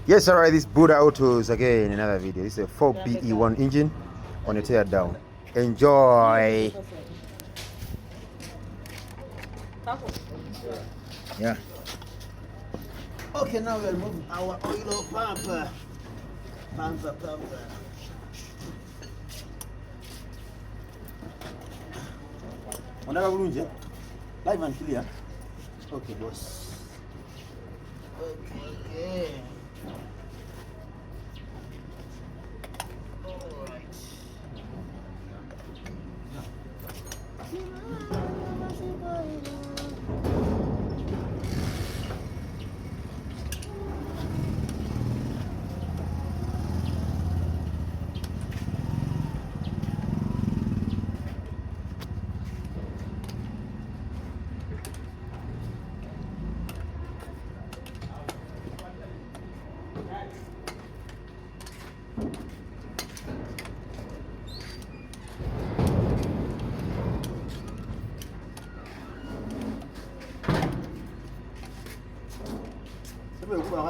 Yes, alright, this Buddha Autos again, another video. This is a 4BE1 engine on a tear down. Enjoy! Yeah. Okay, now we'll move our oil pumper. Pumper. Unataka kulunje? Live and clear. Okay, boss. Okay.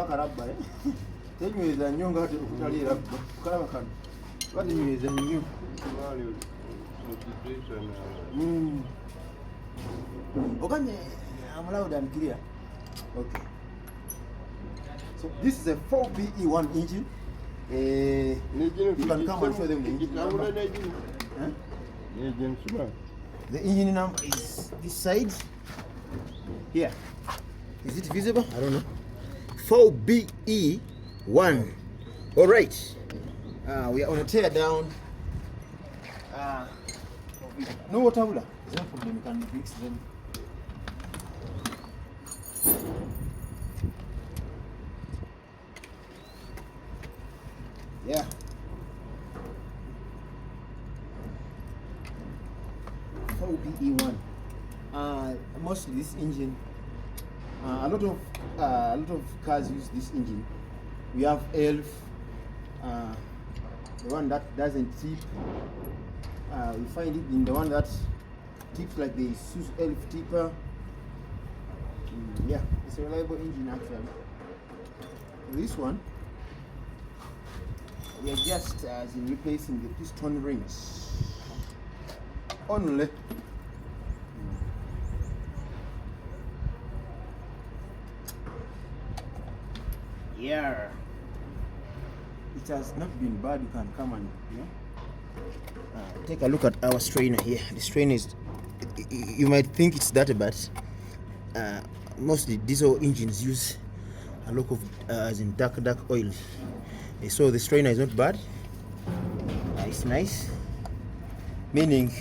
Karabba tenyweza nnyo nga okutalira kalaba kano batinyweza nnyo okanye I'm loud and clear. Okay, so this is a 4BE1 engine. You can come and show them the engine number. The engine number is this side here. Is it visible? I don't know. 4BE1. All right. We are on a tear down. No water cooler. There's no problem. You can mix them. Yeah. BE1. Mostly this engine. A lot of cars use this engine. We have ELF, the one that doesn't tip. We find it in the one that tips like the ISUZU ELF tipper. Yeah, it's a reliable engine actually. This one, we are just as in replacing the piston rings only. Yeah, it has not been bad. You can come and take a look at our strainer here. The strainer is, you might think it's that bad. Mostly diesel engines use a lot of as in dark oil. So the strainer is not bad. It's nice, meaning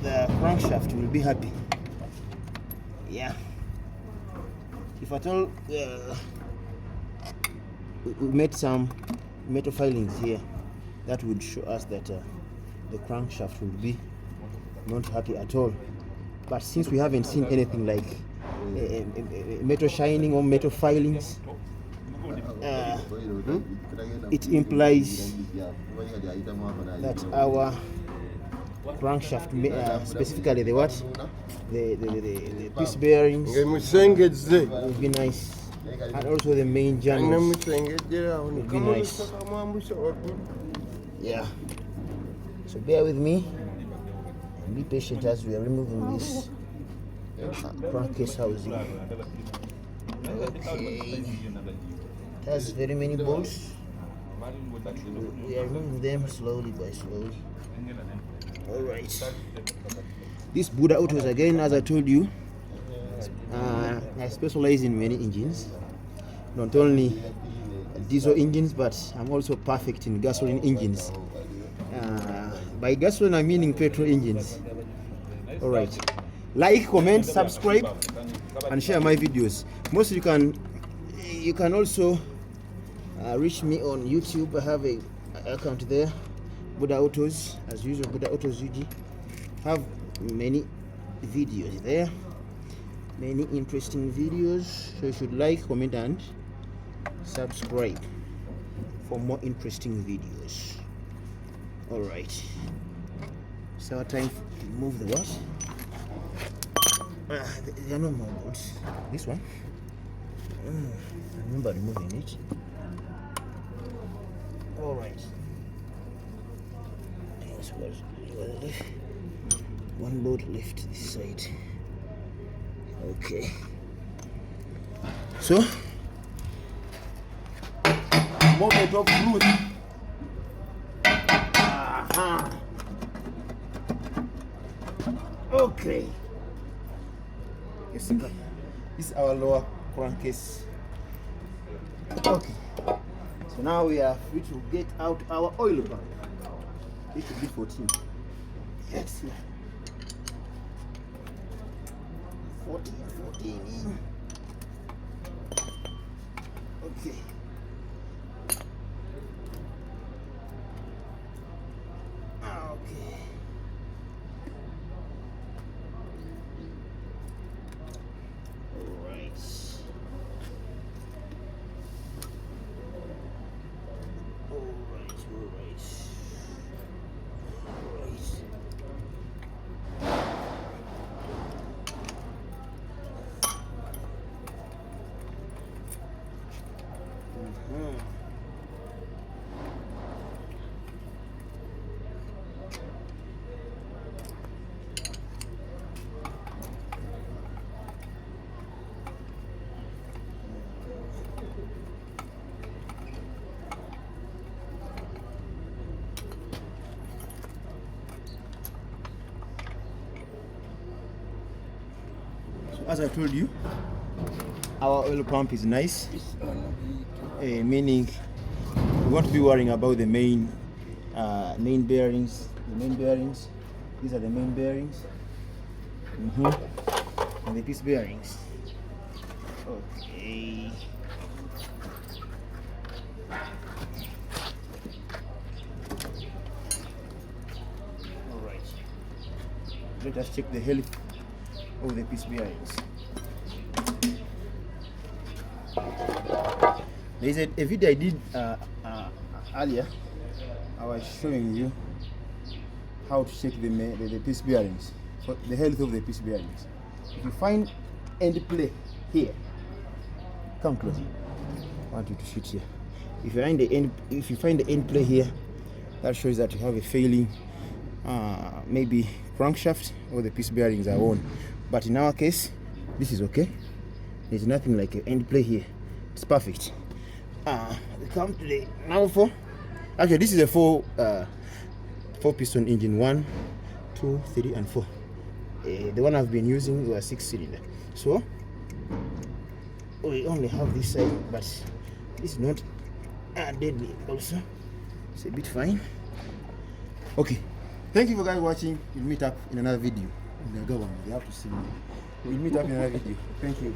the crankshaft will be happy. Yeah. If at all we made some metal filings here, that would show us that the crankshaft will be not happy at all. But since we haven't seen anything like metal shining or metal filings, it implies that our crankshaft, specifically the what? The piece bearings will be nice, and also the main journals will be nice. Yeah, so bear with me and be patient as we are removing this crankcase housing. Okay, it has very many bolts, but we are removing them slowly by slowly. All right. This Buddha Autos again, as I told you, I specialize in many engines, not only diesel engines, but I'm also perfect in gasoline engines. By gasoline, I'm meaning petrol engines. All right. Like, comment, subscribe, and share my videos. Most you can also reach me on YouTube. I have an account there, Buddha Autos, as usual. Buddha Autos UG. Have many videos there, many interesting videos, so you should like, comment, and subscribe for more interesting videos. All right, it's our time to move the what? There are no more bolts. This one, Remember removing it. All right. Yes, one bolt left this side. Okay. So, moment of truth. Okay. This is our lower crankcase. Okay. So now we are free to get out our oil pump. It should be 14. Yes. 14. Okay. As I told you, our oil pump is nice, meaning we won't be worrying about the main bearings. These are the main bearings, and the piece bearings. Okay. All right. Let us check the health of the piece bearings. There is a video I did earlier. I was showing you how to check the piece bearings, for the health of the piece bearings. If you find end play here, come closer. I want you to shoot here. If you find the end play here, that shows that you have a failing, maybe crankshaft or the piece bearings are on. But in our case, this is okay. There's nothing like an end play here. It's perfect. We come to the now 4. Actually, this is a 4 piston engine. 1, 2, 3, and 4. The one I've been using was 6-cylinder. So we only have this side, but it's not deadly. Also, it's a bit fine. Okay. Thank you for guys watching. We'll meet up in another video. They have to see me. We'll meet up in another video. Thank you.